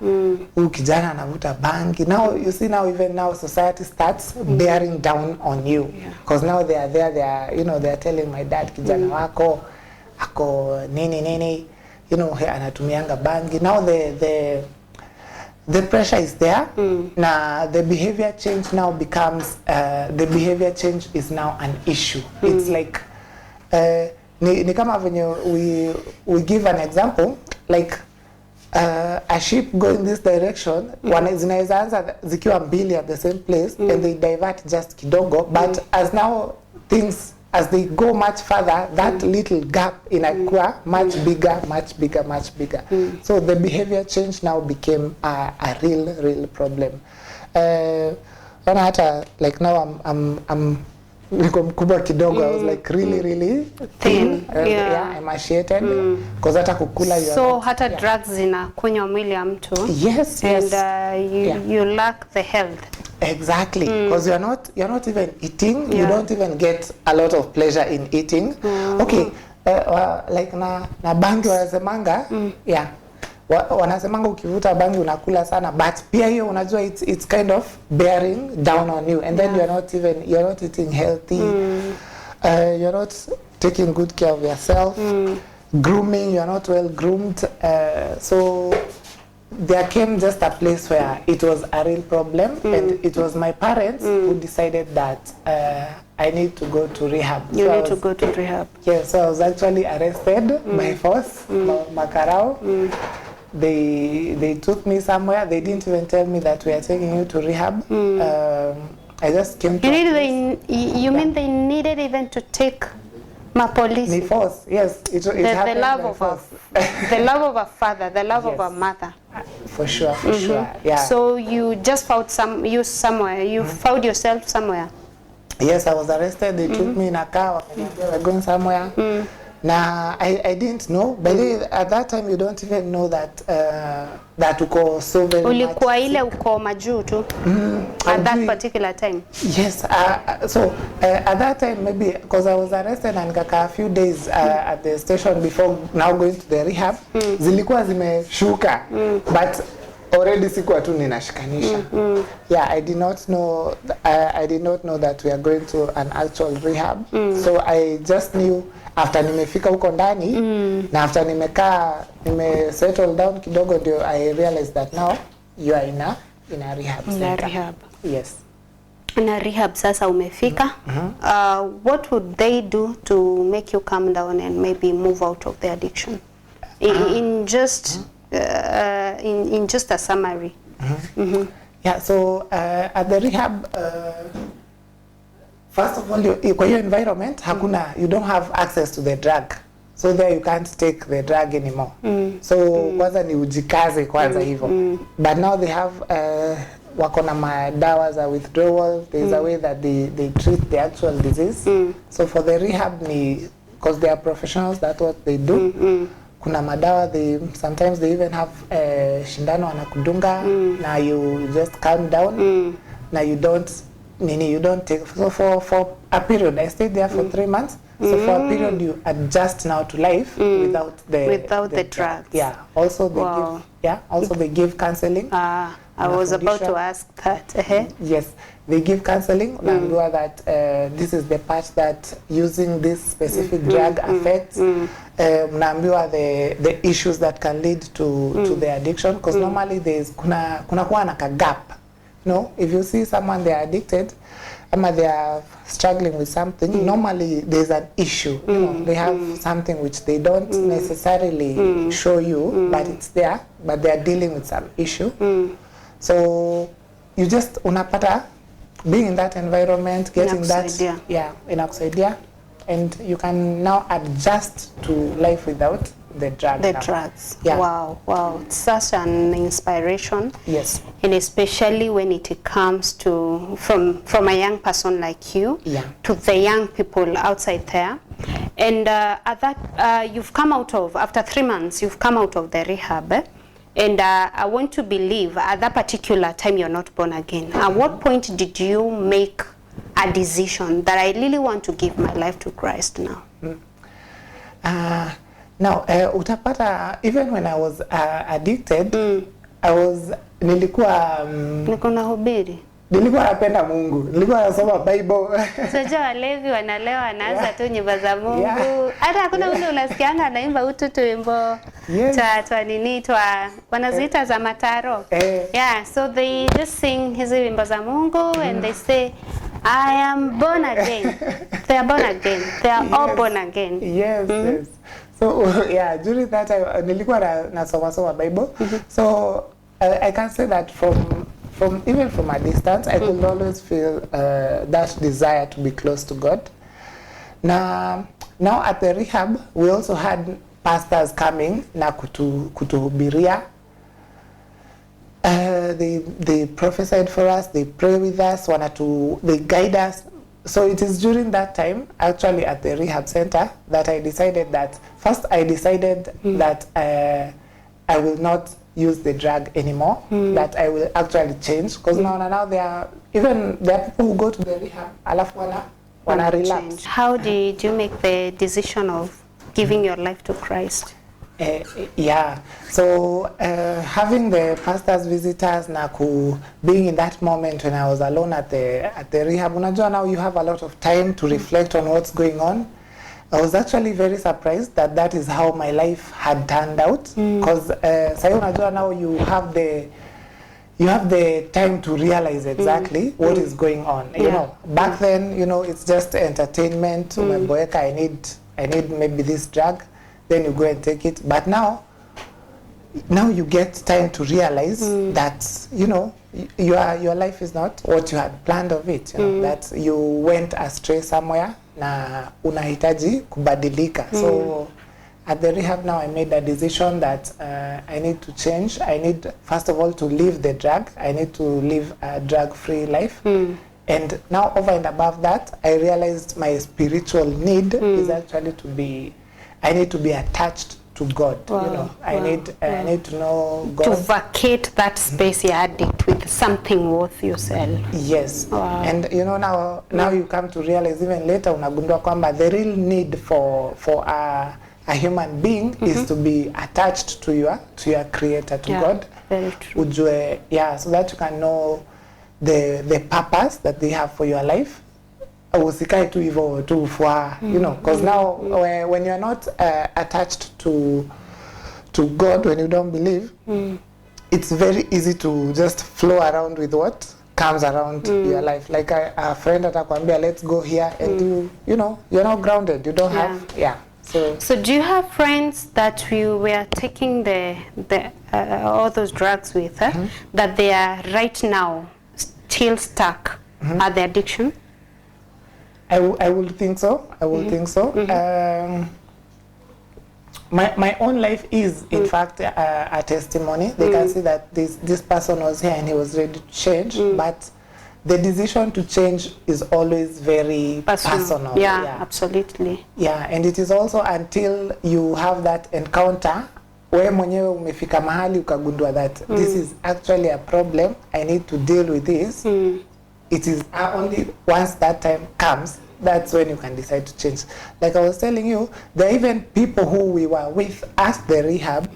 kijana anavuta bangi. Now you see, now even now society starts bearing down on you. Because now they are there, they are telling my dad, kijana wako ako nini, you know, anatumianga bangi. Now the pressure is there. Now the behavior change now becomes the behavior change is now an issue. It's like ni kama venye we give an example, like a ship going this direction, zinaweza anza zikiwa mbili at the same place, and they divert just kidogo, but as they go much further, that little gap inakuwa much bigger. So the behavior change now became a real problem. Hata like now I'm niko mkubwa kidogo. I was like really thin. Emaciated. Because hata kukula so hata drugs zinakunywa mwili ya mtu. Yes. And you lack the health. Exactly, because you're not even eating. You don't even get a lot of pleasure in eating. Okay, like na bangi wanasemanga, wanasemanga ukivuta bangi unakula sana, but pia hiyo unajua it's kind of bearing down on you, and then you're not eating healthy. You're not taking good care of yourself. Grooming, you're not well groomed. So there came just a place where it was a real problem, and it was my parents who decided that I need to go to rehab. You need to go to rehab. Yeah, so I was actually arrested by force, Makarao. They took me somewhere. They didn't even tell me that we are taking you to rehab. I just came to You mean they needed even to take my police? The force, yes. The love of the love of a father, the love of a mother. For sure, yeah. So you just found somewhere. You found yourself somewhere. Yes, I was arrested. They took me in a car. We're going somewhere. Now I didn't know, but at that time you don't even know that uko so very much. Ulikuwa ile uko majuu tu at that particular time. Yes, so at that time maybe because I was arrested and kaka a few days at the station before now going to the rehab, zilikuwa zimeshuka, but already sikuwa tu ninashikanisha. Yeah, I did not know that we are going to an actual rehab. So I just knew after nimefika huko ndani na after nime settle down kidogo ndio I realized that now you are in a rehab center. Rehab. Yes. Na rehab sasa umefika. What would they do to make you calm down and maybe move out of the addiction? In just a summary. Yeah, so at the rehab, first of all, kwa hiyo environment, you don't have access to the drug. So there you can't take the drug anymore. So kwanza ni ujikaze kwanza hivyo. But now they have wako na madawa za withdrawal. There's a way that they treat the actual disease. So for the rehab, because they are professionals, that's what they do. Kuna madawa, sometimes they even have shindano wanakudunga na you just calm down na you don't take. So for a period, I stayed there for 3 months. So for a period you adjust now to life without the drugs. Yeah. Also they give counseling. I was about to ask that. Yes, they give counseling. Unaambiwa that this is the part that using this specific drug affects. Unaambiwa the issues that can lead to the addiction, because normally there's kuna kuwa na gap. You know, if you see someone they are addicted, they are struggling with something, normally there's an issue. You know, they have something which they don't necessarily show you, but it's there, but they are dealing with some issue. So you just unapata being in that environment, getting inakusaidia, and you can now adjust to life without the drugs. Yeah. Wow, it's such an inspiration. Yes. And especially when it comes to from a young person like you to the young people outside there. And at that you've come out of, after 3 months, you've come out of the rehab. And I want to believe at that particular time you're not born again. At what point did you make a decision that I really want to give my life to Christ now? Now, utapata, even when I was addicted, nilikuwa nahubiri. Nilikuwa napenda Mungu. Nilikuwa nasoma Bible. Sasa walevi wanalewa wanaanza tu nyimbo za Mungu. Hata hakuna ule unasikianga anaimba ututu wimbo twa wanaziita za mataro. Yeah, so they just sing hizi wimbo za Mungu and they say I am born again. They are born again. They are all born again. Yes. So yeah, during that time nilikuwa nasoma Bible. So I can say that even from a distance, I could always feel that desire to be close to God. Now at the rehab, we also had pastors coming na kutuhubiria. They prophesied for us, they pray with us, they guide us. So it is during that time, actually at the rehab center, that I decided that that I will not use the drug anymore, that I will actually change, because now there are people who go to the rehab alafu wana relapse. How did you make the decision of giving your life to Christ? Yeah, so having the pastors visitors na being in that moment when I was alone at the rehab, unajua now you have a lot of time to reflect on what's going on. I was actually very surprised that is how my life had turned out, because unajua now you have the time to realize exactly what is going on. You know, back then, you know, it's just entertainment. Umeboeka, I need maybe this drug, then you go and take it. But now you get time to realize that, you know, your life is not what you had planned of it. You know, that you went astray somewhere na unahitaji kubadilika. So at the rehab now I made a decision that I need to change. I need, first of all, to leave the drug. I need to live a drug-free life. And now over and above that, I realized my spiritual need is actually I need to be attached to God. You know, I need to know God. To vacate that space you're addict with something worth yourself. Yes. And you know, now you come to realize even later unagundua kwamba the real need for a human being is to be attached to your creator, to God. Very true. Ujue, so that you can know the purpose that they have for your life. Usikae tu hivyo tu fwa, you know, because now when you're not attached to God, when you don't believe, it's very easy to just flow around with what comes around your life. Like a friend atakwambia, let's go here, and you know, you're not grounded. You don't have, So do you have friends that you were taking the all those drugs with, that they are right now still stuck at the addiction? I would think so. I would think so. My own life is, in fact, a testimony. They can see that this person was here and he was ready to change, but the decision to change is always very personal. Yeah, absolutely. Yeah, and it is also until you have that encounter where mwenyewe umefika mahali ukagundua that this is actually a problem, I need to deal with this. It is only once that time comes, that's when you can decide to change. Like I was telling you, there are even people who we were with at the rehab.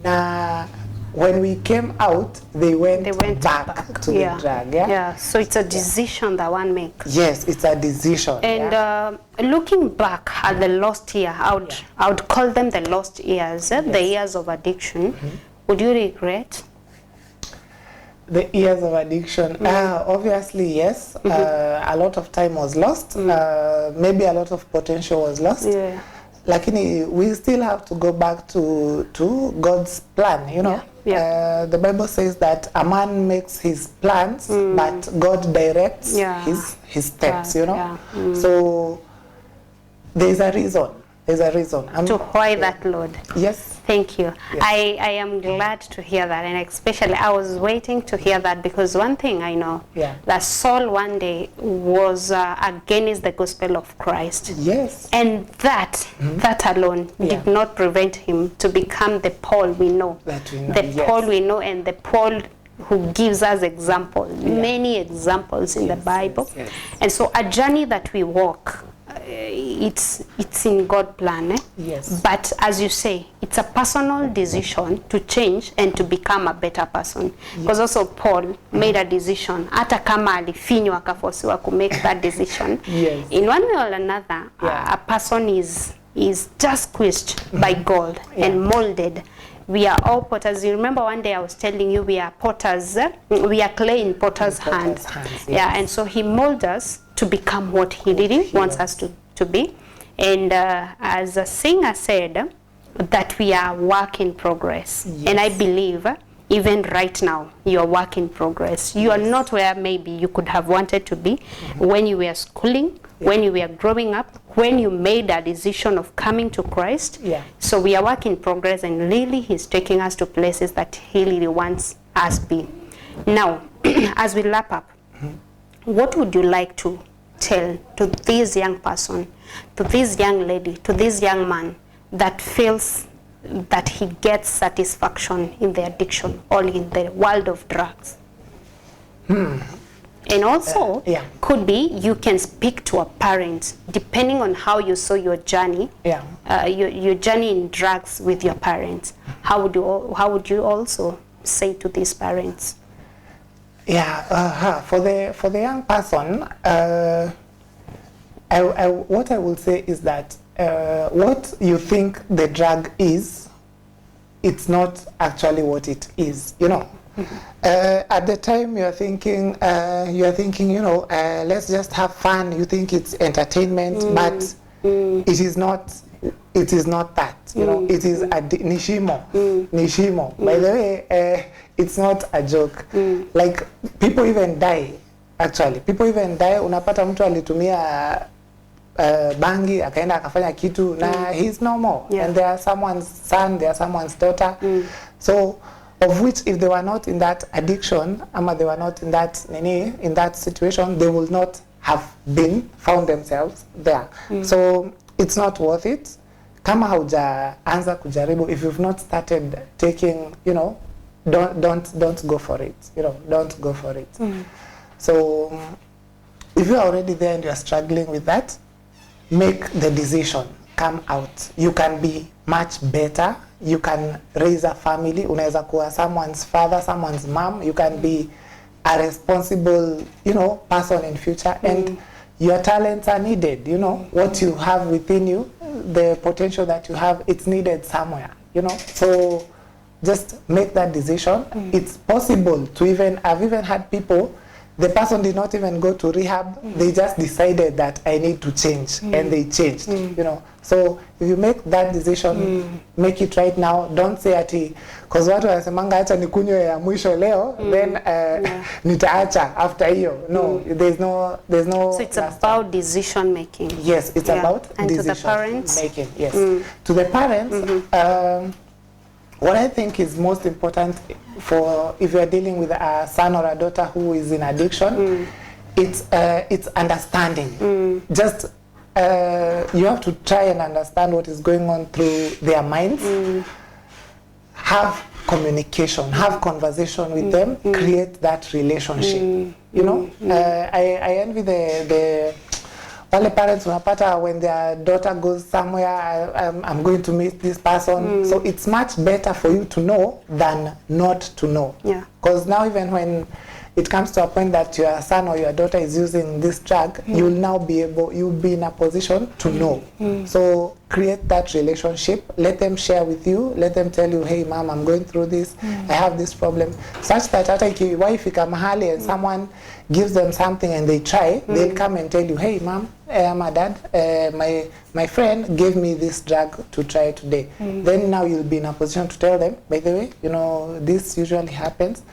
Now, when we came out, they went back to the drug. Yeah, so it's a decision that one makes. Yes, it's a decision. And looking back at the lost year, I would call them the lost years, the years of addiction. Would you regret? The years of addiction, obviously yes. A lot of time was lost. Maybe a lot of potential was lost. Lakini we still have to go back to God's plan, you know. The Bible says that a man makes his plans, but God directs his steps, you know. So there's a reason. There's a reason. To why that, Lord. Yes. Thank you. Yes. I am glad to hear that, and especially I was waiting to hear that, because one thing I know, that Saul one day was against the gospel of Christ. Yes. And that alone did not prevent him to become the Paul we know. Paul we know, and the Paul who gives us examples, many examples in the Bible. And so a journey that we walk, it's in God's plan. But as you say, it's a personal decision to change and to become a better person. Because also Paul made a decision. Hata kama alifinywa akafosiwa to make that decision. In one way or another, a person is just squeezed by God and molded. We are all potters. You remember one day I was telling you we are potters. We are clay in potter's hands. And so he molds us to become what he really wants us to be. And as a singer said, that we are work in progress. And I believe even right now, you are work in progress. You are not where maybe you could have wanted to be when you were schooling, when you were growing up, when you made a decision of coming to Christ. So we are work in progress, and really he's taking us to places that he really wants us to be. Now, as we wrap up, what would you like to tell to this young person, to this young lady, to this young man that feels that he gets satisfaction in the addiction or in the world of drugs? And also, could be you can speak to a parent, depending on how you saw your journey, your journey in drugs with your parents. How would you also say to these parents? For the young person, what I will say is that what you think the drug is, it's not actually what it is, you know. At the time you are thinking, you know, let's just have fun. You think it's entertainment, but it is not. It is not that, you know. It is a nishimo. By the way, it's not a joke. Like people even die. Actually, people even die. Unapata mtu alitumia bangi akaenda akafanya kitu na he's normal, and they are someone's son, they are someone's daughter. So of which if they were not in that addiction, ama they were not in that situation, they will not have found themselves there. So it's not worth it. Kama haujaanza kujaribu, if you've not started taking, you know, don't go for it. You know, don't go for it. So if you are already there and you are struggling with that, make the decision come out. You can be much better. You can raise a family. Unaweza kuwa someone's father, someone's mom. You can be a responsible, person in future. And your talents are needed. What you have within you, the potential that you have, it's needed somewhere. So just make that decision. It's possible to I've even had people, the person did not even go to rehab. They just decided that I need to change, and they changed. So if you make that decision, make it right now. Don't say ati because watu wanasemanga acha nikunywe ya mwisho leo, then nitaacha after hiyo. No, there's no. So it's about decision making. Yes, it's about and decision to the parents making. Yes, to the parents. What I think is most important for if you are dealing with a son or a daughter who is in addiction, it's understanding. Just you have to try and understand what is going on through their minds. Have communication, have conversation with them, create that relationship. I envy the wale parents unapata when their daughter goes somewhere, I'm going to meet this person. So it's much better for you to know than not to know. Because now even when it comes to a point that your son or your daughter is using this drug, you'll now you'll be in a position to know. So create that relationship, let them share with you, let them tell you, hey mom, I'm going through this, I have this problem, such that hata ikifika mahali and someone gives them something and they try, they'll come and tell you, hey mom, my dad, my friend gave me this drug to try today. Then now you'll be in a position to tell them, by the way, this usually happens.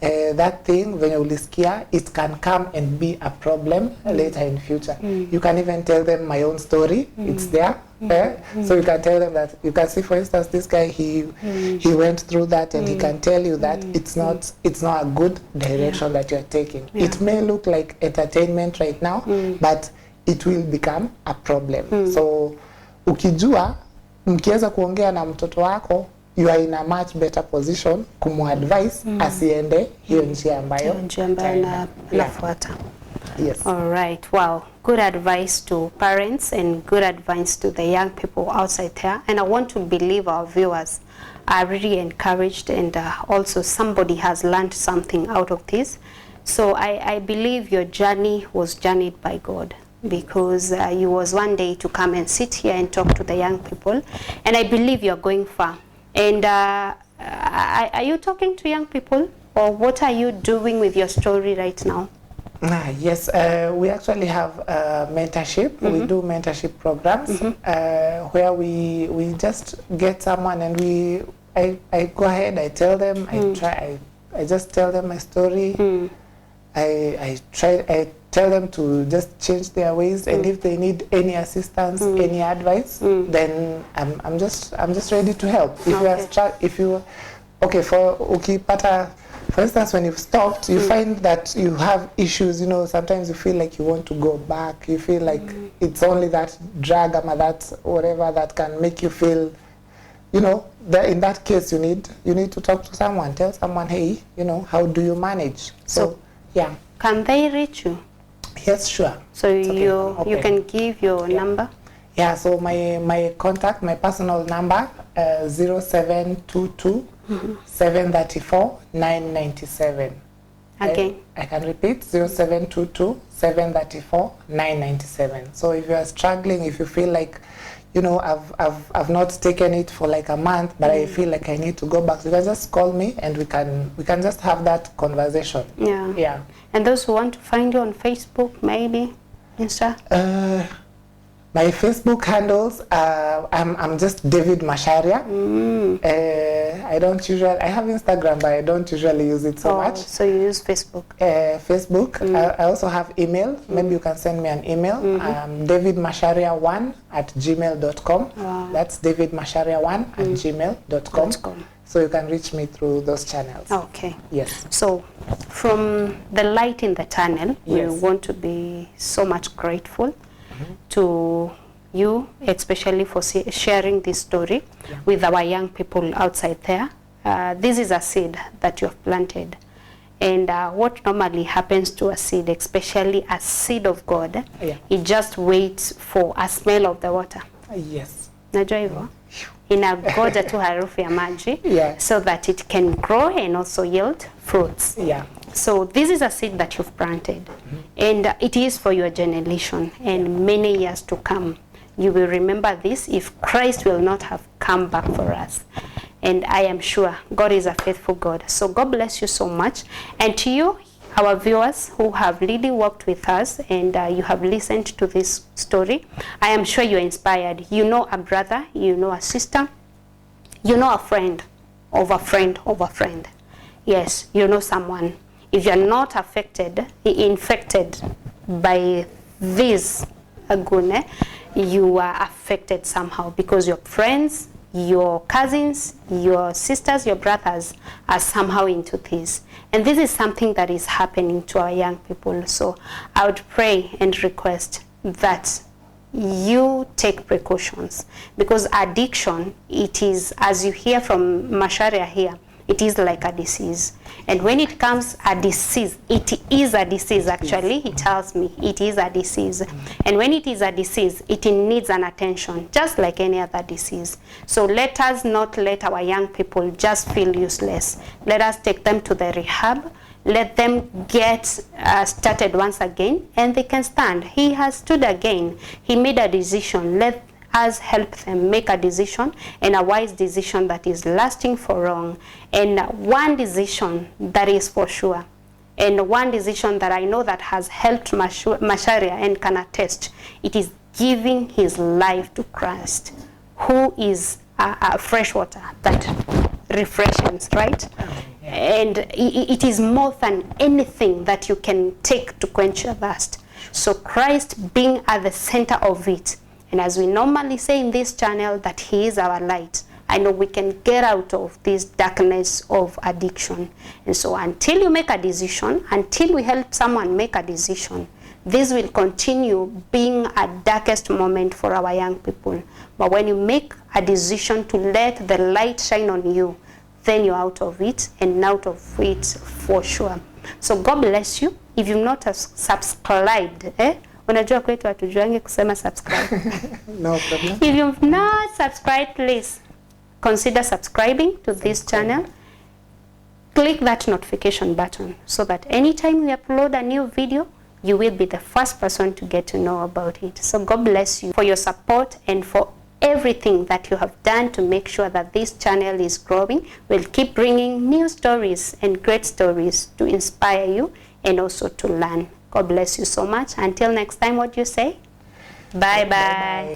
That thing, when you ulisikia, it can come and be a problem later in future. You can even tell them my own story. It's there. So you can tell them that, you can see, for instance, this guy, he went through that, and he can tell you that it's not a good direction that you're taking. It may look like entertainment right now, but it will become a problem. So ukijua, mkiweza kuongea na mtoto wako, you are in a much better position kumu-advise asiende hiyo njia ambayo nafuata. Yes. All right. Wow. Good advice to parents and good advice to the young people outside there. And I want to believe our viewers are really encouraged, and also somebody has learned something out of this. So I believe your journey was journeyed by God, because you was one day to come and sit here and talk to the young people. And I believe you're going far. And are you talking to young people, or what are you doing with your story right now? Yes, we actually have mentorship. We do mentorship programs where we just get someone, and I go ahead, I tell them, I just tell them my story. I tell them to just change their ways, and if they need any assistance, any advice, then I'm just ready to help. For instance, when you've stopped, you find that you have issues, sometimes you feel like you want to go back, you feel like it's only that drug or that whatever that can make you feel, that in that case you need to talk to someone, tell someone, hey, how do you manage? So yeah. Can they reach you? Yes, sure. So you can give your number? Yeah, so my contact, my personal number, 0722 734 997. Again? I can repeat, 0722 734 997. So if you are struggling, if you feel like, I've not taken it for like a month, but I feel like I need to go back, so you can just call me, and we can just have that conversation. Yeah. And those who want to find you on Facebook, maybe Insta? My Facebook handles, I'm just David Masharia. I have Instagram, but I don't usually use it so much. So you use Facebook? Facebook. I also have email. Maybe you can send me an email. davidmasharia1@gmail.com. Wow. That's davidmasharia1@gmail.com. So you can reach me through those channels. Okay. Yes. So from the light in the tunnel, we want to be so much grateful to you, especially for sharing this story with our young people outside there. This is a seed that you have planted. And what normally happens to a seed, especially a seed of God, it just waits for a smell of the water. Yes. Najua hivyo. Inagoja tu harufu ya maji, so that it can grow and also yield fruits. Yeah. So this is a seed that you've planted, and it is for your generation and many years to come. You will remember this if Christ will not have come back for us. And I am sure God is a faithful God. So God bless you so much. And to you, our viewers who have really worked with us and you have listened to this story, I am sure you're inspired. You know a brother, you know a sister, you know a friend of a friend of a friend. Yes, you know someone. If you're not infected by this agune, you are affected somehow because your friends, your cousins, your sisters, your brothers are somehow into this. And this is something that is happening to our young people. So I would pray and request that you take precautions, because addiction, it is, as you hear from Macharia here, it is like a disease. And when it comes a disease, it is a disease actually. He tells me it is a disease. And when it is a disease, it needs an attention, just like any other disease. So let us not let our young people just feel useless. Let us take them to the rehab. Let them get started once again, and they can stand. He has stood again. He made a decision. Let us help them make a decision, and a wise decision that is lasting for long, and one decision that is for sure, and one decision that I know that has helped Macharia and can attest. It is giving his life to Christ, who is a fresh water that refreshes, right? And it is more than anything that you can take to quench your thirst. So Christ being at the center of it, and as we normally say in this channel, that he is our light, I know we can get out of this darkness of addiction. And so until you make a decision, until we help someone make a decision, this will continue being a darkest moment for our young people. But when you make a decision to let the light shine on you, then you're out of it, and out of it for sure. So God bless you. If you've not subscribed, unajua kwetu hatujuangi kusema subscribe. No problem. If you've not subscribed, please consider subscribing to this channel. Click that notification button so that anytime we upload a new video, you will be the first person to get to know about it. So God bless you for your support and for everything that you have done to make sure that this channel is growing. We'll keep bringing new stories and great stories to inspire you and also to learn. God bless you so much. Until next time, what do you say? Bye-bye.